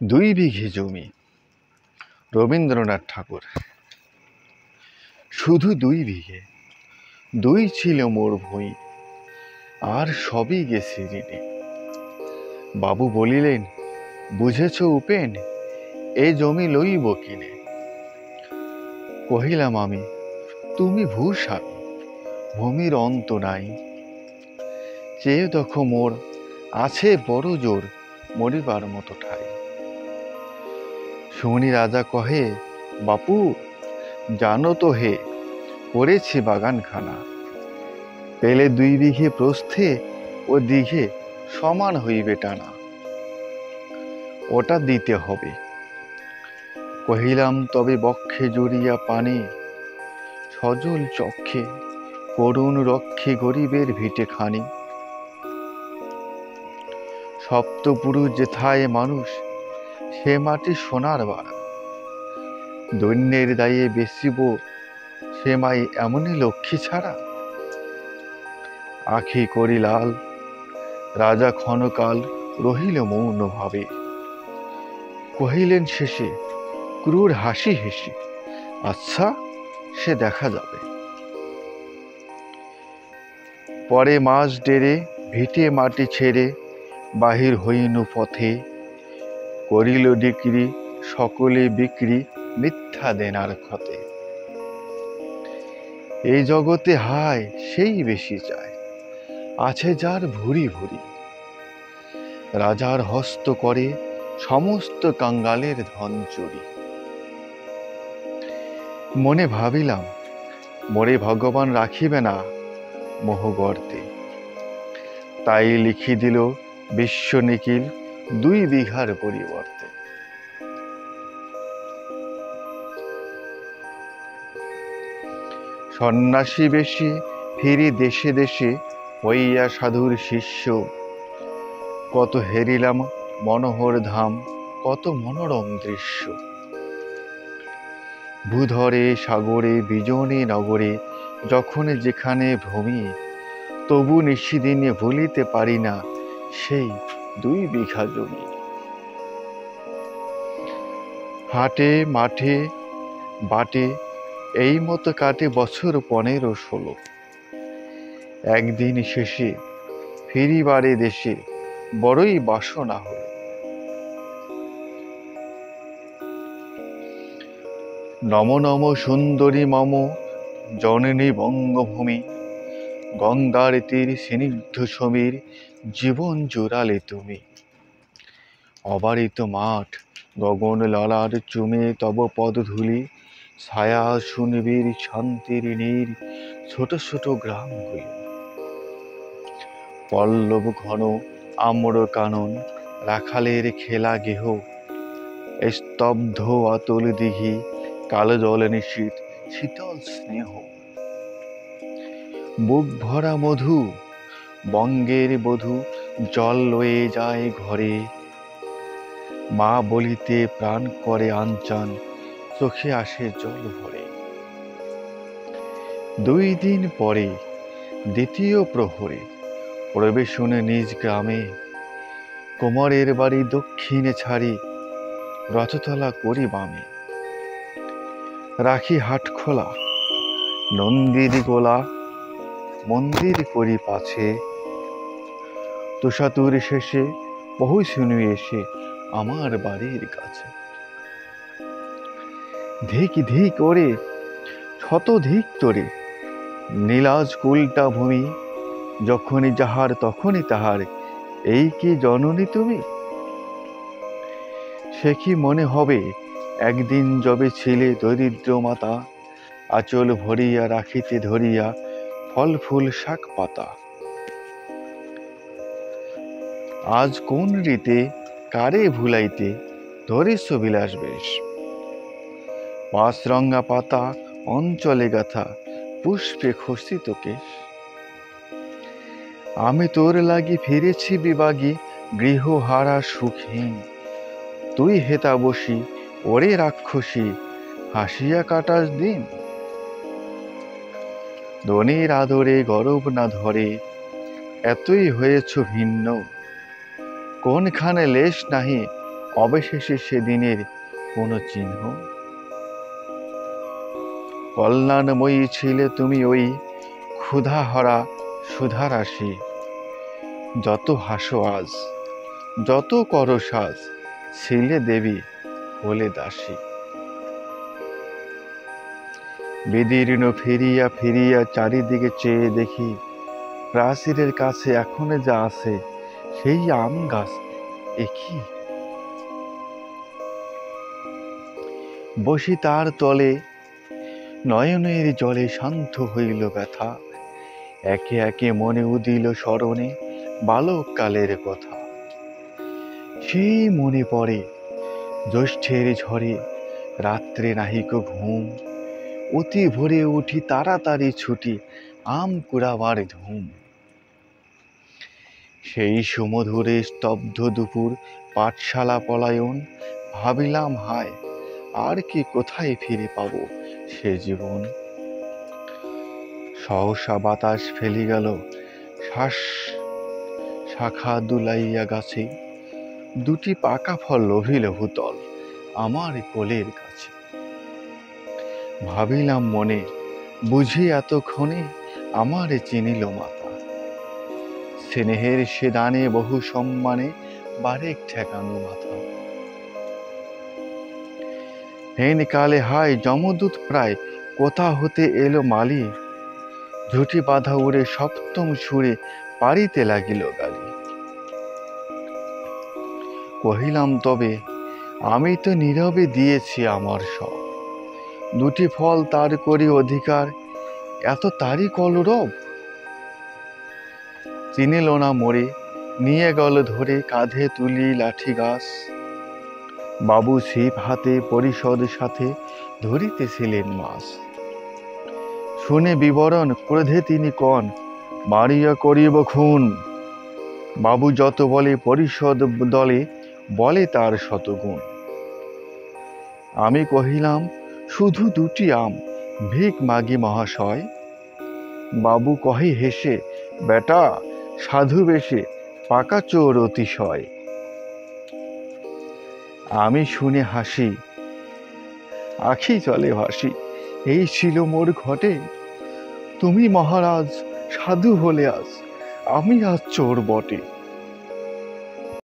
দুই বিঘে জমি। রবীন্দ্রনাথ ঠাকুর। শুধু 2 বিঘে, দুই ছিল মোর ভুঁই, আর সবই গেছে ঋণে। বাবু বলিলেন, বুঝেছ উপেন, এ জমি লইব কিনে। কহিলাম আমি, তুমি ভূস্বামী, ভূমির অন্ত নাই। চেয়ে দেখো মোর, আছে বড় জোর, মরিবার মতো ঠাই। শুনি রাজা কহে, বাপু জানো তো হে, করেছি বাগানখানা। পেলে 2 বিঘে প্রস্থে ও দিঘে সমান হইবে টানা। ওটা দিতে হবে। কহিলাম, তবে বক্ষে জড়িয়া পানি, সজল চক্ষে করুণ রক্ষে গরিবের ভিটে খানি। সপ্তপুরুষ যেথায় মানুষ, সে মাটি সোনার বাড়া। দৈন্যের দায়ে বেচিব সে মাই এমনই লক্ষ্মী ছাড়া। আখি করি লাল, রাজা ক্ষণকাল রহিল মৌন ভাবে। কহিলেন শেষে ক্রূর হাসি হেসে, আচ্ছা সে দেখা যাবে। পরে মাস ডেরে ভিটে মাটি ছেড়ে বাহির হইনু পথে। করিল ডিক্রি সকলে বিক্রি, মিথ্যা দেনার ক্ষতে। এই জগতে হায় সেই বেশি চায়, আছে যার ভুরি ভুরি। রাজার হস্ত করে সমস্ত কাঙ্গালের ধন চুরি। মনে ভাবিলাম, মোরে ভগবান রাখিবে না মোহগর্তে। তাই লিখি দিল বিশ্ব নিখিল 2 বিঘার পরিবর্তে। সন্ন্যাসী বেশে ফিরি দেশে দেশে, হইয়া সাধুর শিষ্য। কত হেরিলাম মনোহর ধাম, কত মনোরম দৃশ্য। ভূধরে সাগরে বিজনে নগরে, যখন যেখানে ভ্রমি, তবু নিশিদিনে ভুলিতে পারি না সেই 2 বিঘা জমি। হাটে মাঠে বাটে এই মতো কাটে বছর 15-16। একদিন শেষে ফিরিবারে দেশে বড়ই বাসনা হল। নম নম সুন্দরী মম জননী বঙ্গভূমি। গঙ্গার তীর স্নিগ্ধ সমীর, জীবন জোড়ালে তুমি। অবারিত মাঠ, গগন ললার চুমে তব পদধূলি। ছায়া সুনিবিড় শান্তির নীর, ছোট ছোট গ্রামগুলি। পল্লব ঘন আম্র কানন, রাখালের খেলা গেহ। স্তব্ধ অতল দিঘি, কালো জল নিশীথ শীতল স্নেহ। বুক ভরা মধু, বঙ্গের বধূ জল লয়ে যায় ঘরে। মা বলিতে প্রাণ করে আনচান, চোখে আসে জল ভরে। 2 দিন পরে দ্বিতীয় প্রহরে প্রবেশনে নিজ গ্রামে। কোমরের বাড়ি দক্ষিণে ছাড়ি, রথতলা করি বামে। রাখি হাট খোলা, নন্দির গোলা, মন্দির করি পাছে। তুষাতুর শেষে বহু শুনি এসে আমার বাড়ির কাছে। ধিক ধিক ওরে, শত ধিক তোরে, নীলাজ কুলটা ভূমি। যখনই যাহার তখনই তাহার, এই কি জননী তুমি? সে কি মনে হবে একদিন যবে ছিলে দরিদ্র মাতা, আঁচল ভরিয়া রাখিতে ধরিয়া ফল ফুল শাক পাতা। আজ কোন রীতে কারে ভুলাইতে ধরিস বিলাস বেশ। 5 রঙা পাতা অঞ্চলে গাথা, পুষ্পে খসিত কেশ। আমি তোর লাগি ফিরেছি বিবাগী, গৃহহারা সুখহীন। তুই হেতা বসি ওরে রাক্ষসী, হাসিয়া কাটাস দিন। ধনের আদরে গরব না ধরে, এতই হয়েছ ভিন্ন। কোনখানে লেশ নাহি অবশেষে সেদিনের কোনো চিহ্ন? কল্যাণময়ী ছিলে তুমি ওই ক্ষুধাহরা সুধারাশি। যত হাসো আজ, যত করো সাজ, ছিলে দেবী হলে দাসী। বিদীর্ণ ফিরিয়া ফিরিয়া চারিদিকে চেয়ে দেখি, প্রাচীরের কাছে এখনো যা আছে সেই আম গাছ, একই বসি তার তলে, নয়নের জলে শান্ত হইল ব্যথা। একে একে মনে উদিল স্মরণে বালককালের কথা। সেই মনে পড়ে জ্যৈষ্ঠের ঝড়ে রাত্রে নাহিক ঘুম, অতি ভোরে উঠি তাড়াতাড়ি ছুটি আম কুড়াবার ধুম। সেই সুমধুরে স্তব্ধ দুপুর পাঠশালা পলায়ন, ভাবিলাম হায় আর কি কোথায় ফিরে পাবো সে জীবন। সহসা বাতাস ফেলি গেল শ্বাস শাখা দুলাইয়া গাছে, দুটি পাকা ফল লোভিল ভূতল আমার কোলের কাছে। ভাবিলাম মনে, বুঝি এতক্ষণে আমারে চিনিল মাতা। স্নেহের সে দানে বহু সম্মানে বারেক ঠেকানো মাথা। হেন কালে হায় যমদূত প্রায় কোথা হতে এলো মালি, ঝুটি বাঁধা উড়ে সপ্তম সুরে পারিতে লাগিল গালি। কহিলাম তবে আমি তো নীরবে দিয়েছি আমার সব, দুটি ফল তার করি অধিকার, এত তারই কলরব। চিনিল না মোরে, নিয়ে গেল ধরে কাঁধে তুলি লাঠি গাছ। বাবু ছিপ হাতে পরিষদ সাথে ধরিতেছিলেন মাছ। শুনে বিবরণ ক্রোধে তিনি কন, মারিয়া করিব খুন। বাবু যত বলে পরিষদ দলে বলে তার শতগুণ। আমি কহিলাম শুধু দুটি আম, ভিক মাগি মহাশয়। বাবু কহে হেসে, বেটা সাধু বেশে পাকা চোর অতিশয়। আমি শুনে হাসি, আখি জলে ভাসি, এই ছিল মোর ঘটে। তুমি মহারাজ সাধু হলে আজ, আমি আজ চোর বটে।